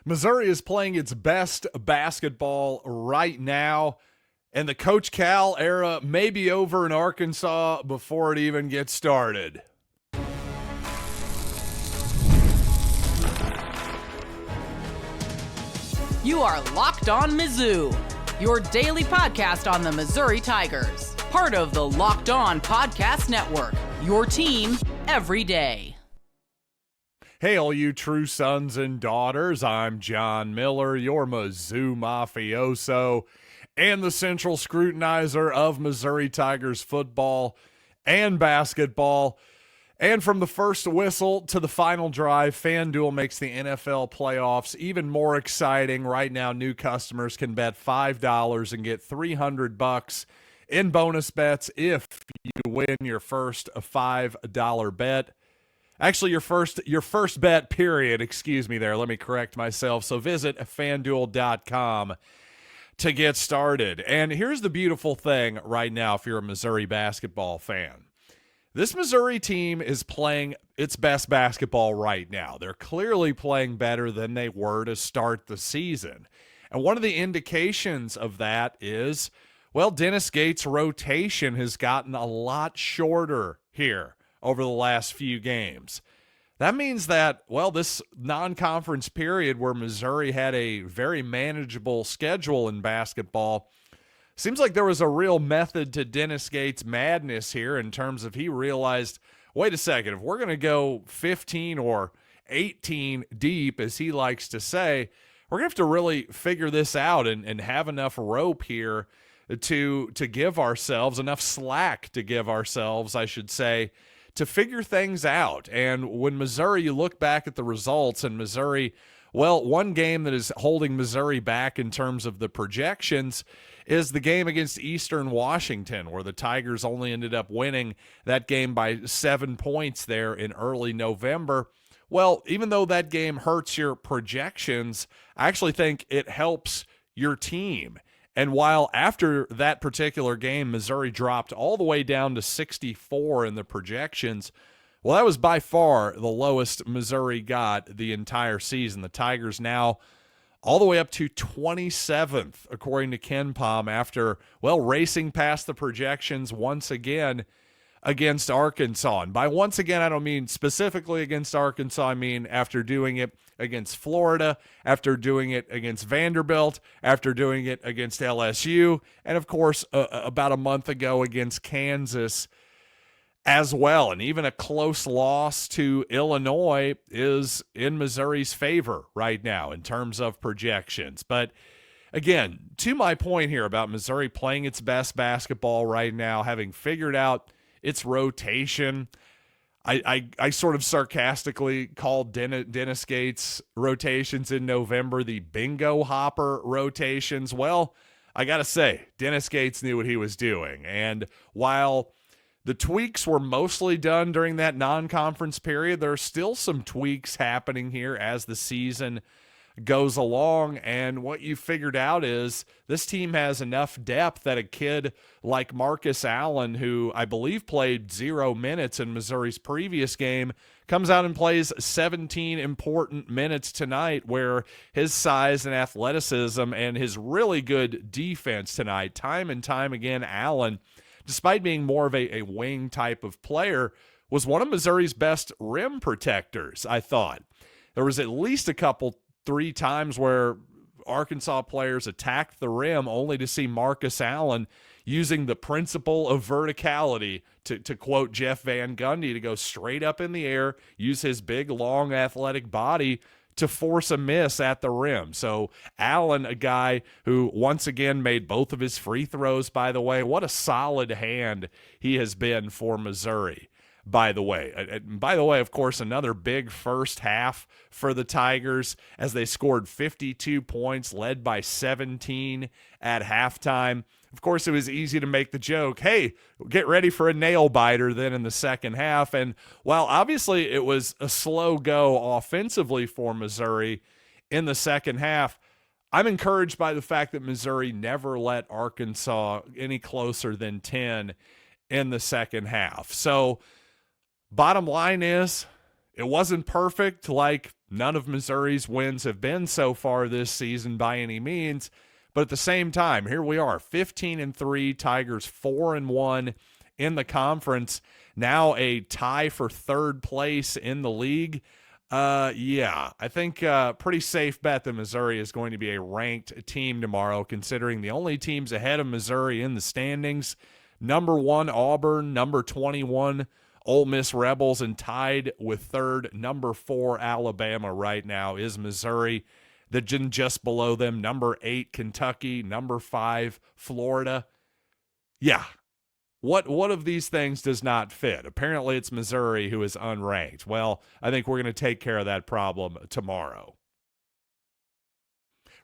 Missouri is playing its best basketball right now, and the Coach Cal era may be over in Arkansas before it even gets started. You are Locked On Mizzou, your daily podcast on the Missouri Tigers. Part of the Locked On Podcast Network, your team every day. Hey, all you true sons and daughters, I'm John Miller, your Mizzou mafioso and the central scrutinizer of Missouri Tigers football and basketball. And from the first whistle to the final drive, FanDuel makes the NFL playoffs even more exciting. Right now, new customers can bet $5 and get $300 in bonus bets if you win your first $5 bet. Actually, your first bet, period. Excuse me there. Let me correct myself. So visit FanDuel.com to get started. And here's the beautiful thing right now if you're a Missouri basketball fan. This Missouri team is playing its best basketball right now. They're clearly playing better than they were to start the season. And one of the indications of that is, well, Dennis Gates' rotation has gotten a lot shorter here over the last few games. That means that, well, this non-conference period where Missouri had a very manageable schedule in basketball, seems like there was a real method to Dennis Gates' madness here in terms of he realized, wait a second, if we're going to go 15 or 18 deep, as he likes to say, we're going to have to really figure this out and have enough rope here to give ourselves, enough slack to give ourselves, I should say, to figure things out. And when Missouri, you look back at the results, and Missouri, well, one game that is holding Missouri back in terms of the projections is the game against Eastern Washington, where the Tigers only ended up winning that game by 7 points there in early November. Well, even though that game hurts your projections, I actually think it helps your team. And while after that particular game, Missouri dropped all the way down to 64 in the projections, well, that was by far the lowest Missouri got the entire season. The Tigers now all the way up to 27th, according to KenPom, after, well, racing past the projections once again against Arkansas. And by once again, I don't mean specifically against Arkansas. I mean after doing it against Florida, after doing it against Vanderbilt, after doing it against LSU, and, of course, about a month ago against Kansas as well. And even a close loss to Illinois is in Missouri's favor right now in terms of projections. But again, to my point here about Missouri playing its best basketball right now, having figured out its rotation, I sort of sarcastically called Dennis Gates' rotations in November the bingo hopper rotations. Well, I got to say, Dennis Gates knew what he was doing. And while the tweaks were mostly done during that non-conference period, there are still some tweaks happening here as the season goes along. And what you figured out is this team has enough depth that a kid like Marcus Allen, who I believe played 0 minutes in Missouri's previous game, comes out and plays 17 important minutes tonight, where his size and athleticism and his really good defense tonight, time and time again, Allen, despite being more of a wing type of player, was one of Missouri's best rim protectors, I thought. There was at least a couple, 3 times where Arkansas players attacked the rim only to see Marcus Allen using the principle of verticality, to quote Jeff Van Gundy, to go straight up in the air, use his big, long, athletic body to force a miss at the rim. So Allen, a guy who once again made both of his free throws, by the way. What a solid hand he has been for Missouri, by the way. And by the way, of course, another big first half for the Tigers as they scored 52 points, led by 17 at halftime. Of course, it was easy to make the joke, hey, get ready for a nail biter then in the second half. And while obviously it was a slow go offensively for Missouri in the second half, I'm encouraged by the fact that Missouri never let Arkansas any closer than 10 in the second half. So bottom line is, it wasn't perfect like None of Missouri's wins have been so far this season by any means. But at the same time, here we are, 15-3, Tigers 4-1 in the conference. Now a tie for third place in the league. I think pretty safe bet that Missouri is going to be a ranked team tomorrow, considering the only teams ahead of Missouri in the standings, number 1 Auburn, number 21 Ole Miss Rebels, and tied with third, number 4 Alabama right now is Missouri. Just below them, number 8 Kentucky, number 5 Florida. Yeah. What of these things does not fit? Apparently it's Missouri who is unranked. Well, I think we're going to take care of that problem tomorrow.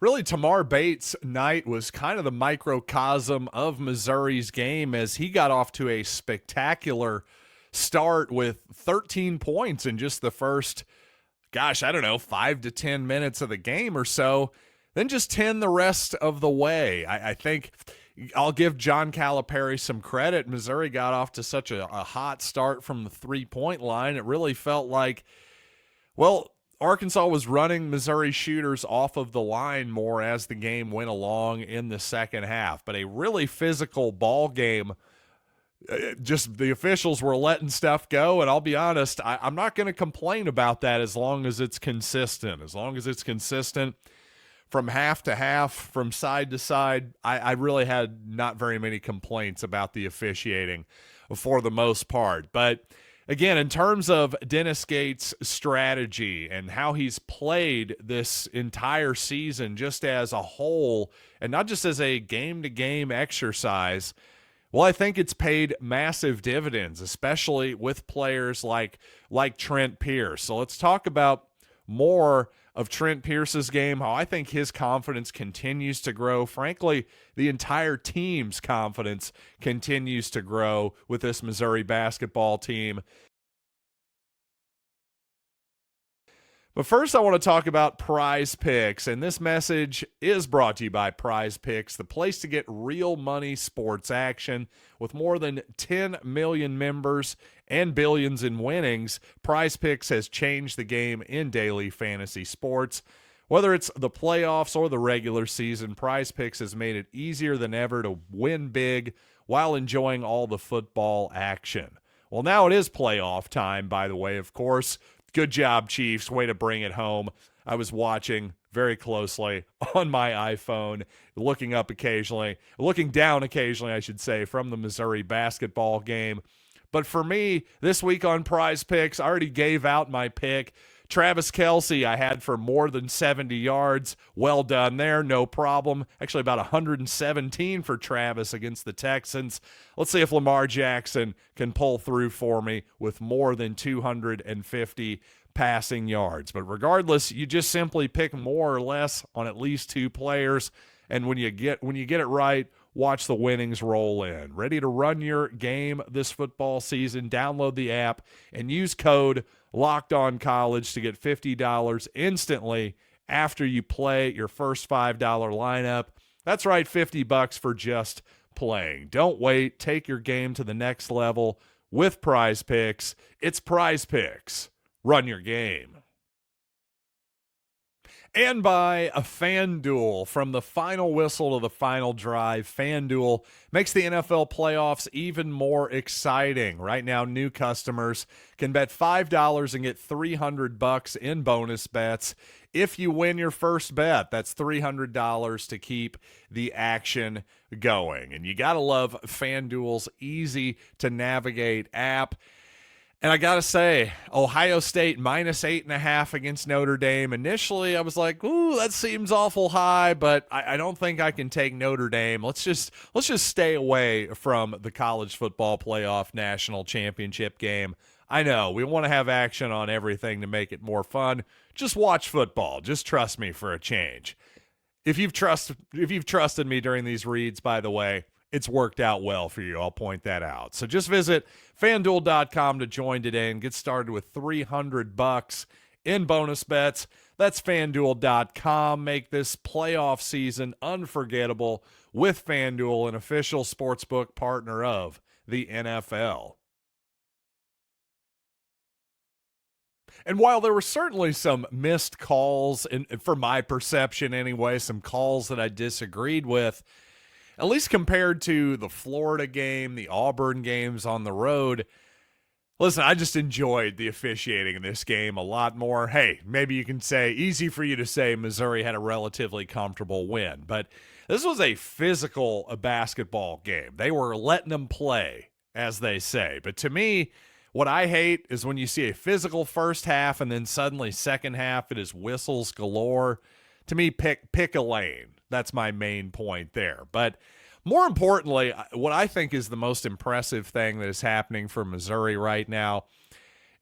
Really, Tamar Bates' night was kind of the microcosm of Missouri's game as he got off to a spectacular start with 13 points in just the first 5 to 10 minutes of the game or so, then just 10 the rest of the way. I think I'll give John Calipari some credit. Missouri got off to such a hot start from the three-point line. It really felt like, Arkansas was running Missouri shooters off of the line more as the game went along in the second half. But a really physical ball game. Just the officials were letting stuff go, and I'll be honest, I'm not going to complain about that as long as it's consistent. As long as it's consistent from half to half, from side to side, I really had not very many complaints about the officiating for the most part. But again, in terms of Dennis Gates' strategy and how he's played this entire season just as a whole, and not just as a game-to-game exercise, well, I think it's paid massive dividends, especially with players like Trent Pierce. So let's talk about more of Trent Pierce's game, how I think his confidence continues to grow. Frankly, the entire team's confidence continues to grow with this Missouri basketball team. But first, I want to talk about Prizepicks, and this message is brought to you by Prizepicks, the place to get real money sports action. With more than 10 million members and billions in winnings, Prizepicks has changed the game in daily fantasy sports. Whether it's the playoffs or the regular season, Prizepicks has made it easier than ever to win big while enjoying all the football action. Well, now it is playoff time, by the way, of course. Good job, Chiefs. Way to bring it home. I was watching very closely on my iPhone, looking down occasionally, I should say, from the Missouri basketball game. But for me, this week on Prizepicks, I already gave out my pick. Travis Kelce I had for more than 70 yards. Well done there, no problem. Actually, about 117 for Travis against the Texans. Let's see if Lamar Jackson can pull through for me with more than 250 passing yards. But regardless, you just simply pick more or less on at least two players, and when you get it right, watch the winnings roll in. Ready to run your game this football season? Download the app and use code Locked On College to get $50 instantly after you play your first $5 lineup. That's right, $50 for just playing. Don't wait. Take your game to the next level with Prizepicks. It's Prizepicks. Run your game. And by a FanDuel. From the final whistle to the final drive, FanDuel makes the NFL playoffs even more exciting. Right now, new customers can bet $5 and get $300 in bonus bets if you win your first bet. That's $300 to keep the action going. And you got to love FanDuel's easy-to-navigate app. And I got to say, Ohio State minus 8.5 against Notre Dame. Initially, I was like, ooh, that seems awful high, but I don't think I can take Notre Dame. Let's just stay away from the college football playoff national championship game. I know, we want to have action on everything to make it more fun. Just watch football. Just trust me for a change. If you've trusted me during these reads, by the way, it's worked out well for you. I'll point that out. So just visit FanDuel.com to join today and get started with $300 in bonus bets. That's FanDuel.com. Make this playoff season unforgettable with FanDuel, an official sportsbook partner of the NFL. And while there were certainly some missed calls, and for my perception anyway, some calls that I disagreed with, at least compared to the Florida game, the Auburn games on the road, listen, I just enjoyed the officiating in this game a lot more. Hey, maybe you can say, easy for you to say Missouri had a relatively comfortable win, but this was a physical basketball game. They were letting them play, as they say. But to me, what I hate is when you see a physical first half and then suddenly second half, it is whistles galore. To me, pick a lane. That's my main point there. But more importantly, what I think is the most impressive thing that is happening for Missouri right now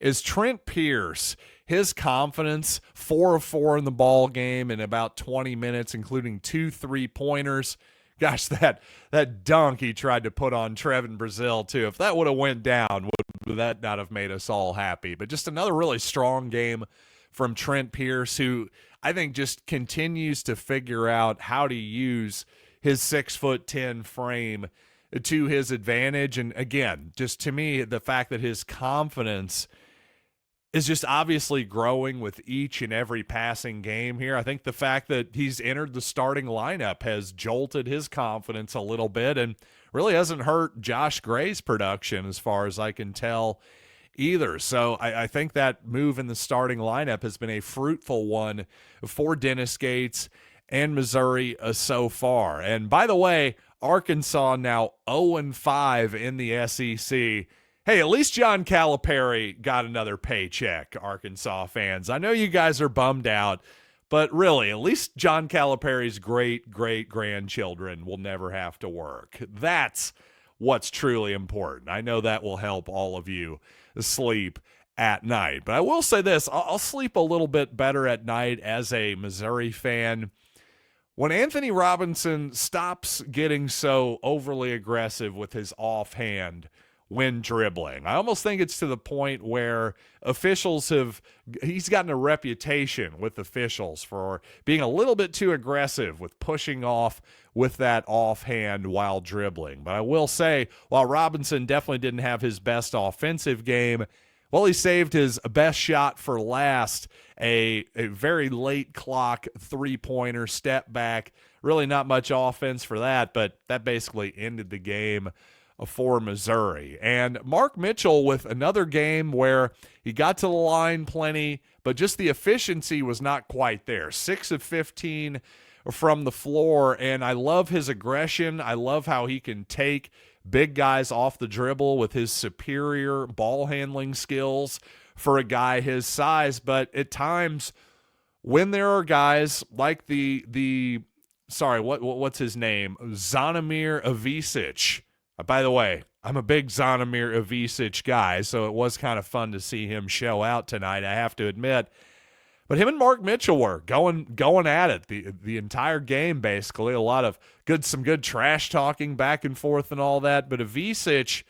is Trent Pierce. His confidence, 4 of 4 in the ball game in about 20 minutes, including 2 3-pointers. Gosh, that dunk he tried to put on Trevin Brazil, too. If that would have went down, would that not have made us all happy? But just another really strong game from Trent Pierce, who I think just continues to figure out how to use his 6'10" frame to his advantage. And again, just to me, the fact that his confidence is just obviously growing with each and every passing game here. I think the fact that he's entered the starting lineup has jolted his confidence a little bit and really hasn't hurt Josh Gray's production as far as I can tell either. So I think that move in the starting lineup has been a fruitful one for Dennis Gates and Missouri so far. And by the way, Arkansas now 0-5 in the SEC. Hey, at least John Calipari got another paycheck, Arkansas fans. I know you guys are bummed out, but really, at least John Calipari's great-great-grandchildren will never have to work. That's what's truly important. I know that will help all of you sleep at night. But I will say this, I'll sleep a little bit better at night as a Missouri fan when Anthony Robinson stops getting so overly aggressive with his offhand when dribbling. I almost think it's to the point where he's gotten a reputation with officials for being a little bit too aggressive with pushing off with that offhand while dribbling. But I will say, while Robinson definitely didn't have his best offensive game, well, he saved his best shot for last, a very late clock 3-pointer step back. Really not much offense for that, but that basically ended the game for Missouri. And Mark Mitchell with another game where he got to the line plenty, but just the efficiency was not quite there. 6 of 15 from the floor, and I love his aggression. I love how he can take big guys off the dribble with his superior ball handling skills for a guy his size. But at times when there are guys like what's his name? Zonomir Ivisic. By the way, I'm a big Zonomir Ivisic guy, so it was kind of fun to see him show out tonight, I have to admit. But him and Mark Mitchell were going at it the entire game, basically. Some good trash talking back and forth and all that. But Ivisic,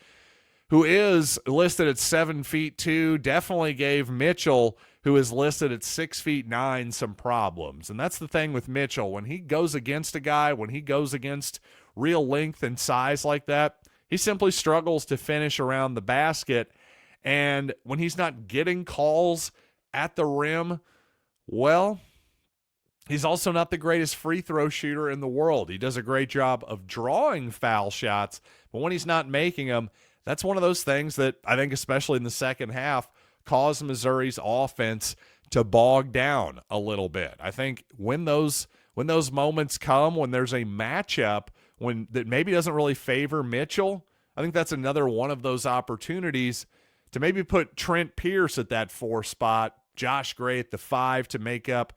who is listed at 7'2", definitely gave Mitchell, who is listed at 6'9", some problems. And that's the thing with Mitchell. When he goes against a guy, when he goes against real length and size like that, he simply struggles to finish around the basket. And when he's not getting calls at the rim, well, he's also not the greatest free throw shooter in the world. He does a great job of drawing foul shots, but when he's not making them, that's one of those things that I think, especially in the second half, caused Missouri's offense to bog down a little bit. I think when those moments come, when there's a matchup that maybe doesn't really favor Mitchell, I think that's another one of those opportunities to maybe put Trent Pierce at that 4 spot, Josh Gray at the 5 to make up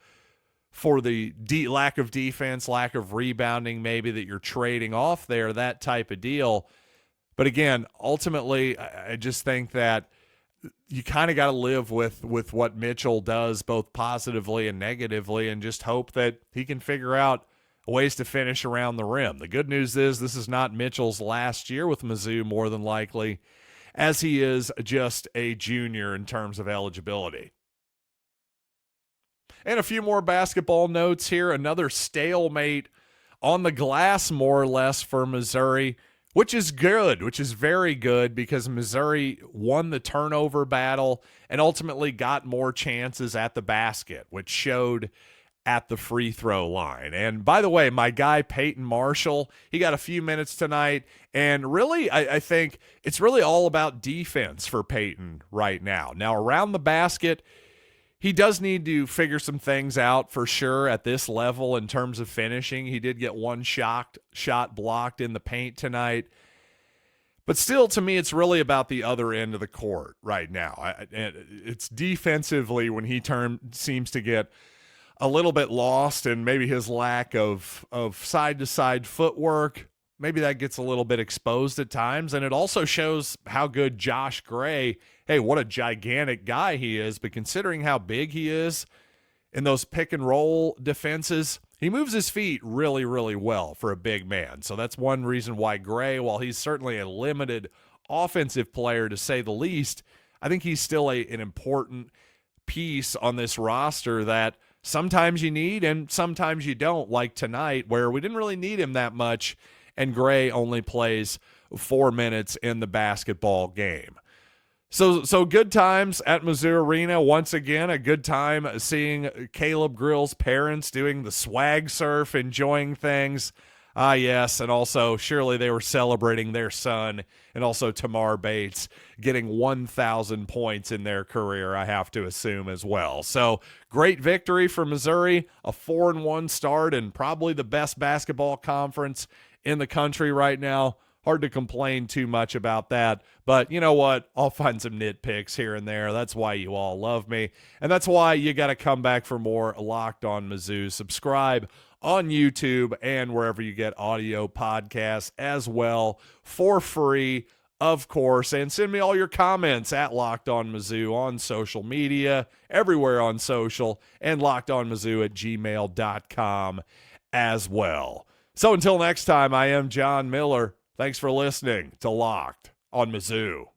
for the lack of defense, lack of rebounding maybe that you're trading off there, that type of deal. But again, ultimately, I just think that you kind of got to live with what Mitchell does both positively and negatively and just hope that he can figure out ways to finish around the rim. The good news is this is not Mitchell's last year with Mizzou, more than likely, as he is just a junior in terms of eligibility. And a few more basketball notes here. Another stalemate on the glass, more or less, for Missouri. which is good, which is very good because Missouri won the turnover battle and ultimately got more chances at the basket, which showed at the free throw line. And by the way, my guy Peyton Marshall, he got a few minutes tonight, and really I think it's really all about defense for Peyton right now. Now, around the basket, he does need to figure some things out for sure at this level in terms of finishing. He did get one shot blocked in the paint tonight. But still, to me, it's really about the other end of the court right now. It's defensively when he seems to get a little bit lost, and maybe his lack of side-to-side footwork, maybe that gets a little bit exposed at times. And it also shows how good Josh Gray, hey, what a gigantic guy he is, but considering how big he is in those pick-and-roll defenses, he moves his feet really, really well for a big man. So that's one reason why Gray, while he's certainly a limited offensive player to say the least, I think he's still an important piece on this roster that sometimes you need and sometimes you don't, like tonight where we didn't really need him that much and Gray only plays 4 minutes in the basketball game. So good times at Mizzou Arena. Once again, a good time seeing Caleb Grill's parents doing the swag surf, enjoying things. Yes, and also surely they were celebrating their son and also Tamar Bates getting 1,000 points in their career, I have to assume as well. So great victory for Missouri, a 4-1 start and probably the best basketball conference in the country right now. Hard to complain too much about that, but you know what? I'll find some nitpicks here and there. That's why you all love me, and that's why you got to come back for more Locked On Mizzou. Subscribe on YouTube and wherever you get audio podcasts as well for free, of course, and send me all your comments at Locked On Mizzou on social media, everywhere on social, and lockedonmizzou@gmail.com as well. So until next time, I am John Miller. Thanks for listening to Locked on Mizzou.